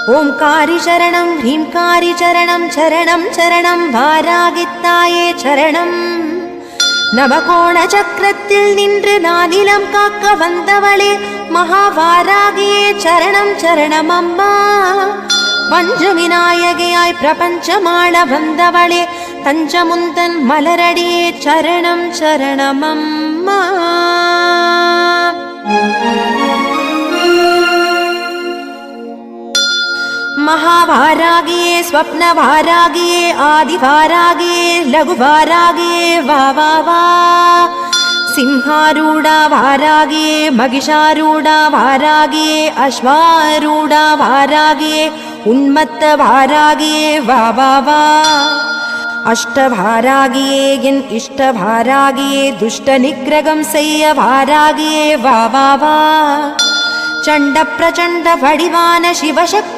ஓம்காரி சரணம் ஹ்ரீம்காரி சரணம் சரணம் சரணம் வாராகித்தாயே சரணம். நவகோண சக்கரத்தில் நின்று நானிலம் காக்க வந்தவளே மகாவாராகியே சரணம் சரணம் அம்மா. பஞ்சவிநாயகியாய் பிரபஞ்சமாள வந்தவளே தஞ்சமுந்தன் மலரடியே சரணம் சரணம் அம்மா. महावारागिये स्वप्नवारागिये आदिवारागिये लघुवारागिये वा वा वा. सिंहारूढा वारागिये महिषारूढा वारागिये अश्वारूढा वारागिये उन्मत्त वारागिये वा वा वा. अष्टवारागिये एन् इष्टवारागिये दुष्टनिग्रहं செய்ய वारागिये वा वा वा. चण्ड प्रचण्ड वडिवान शिवशक्ति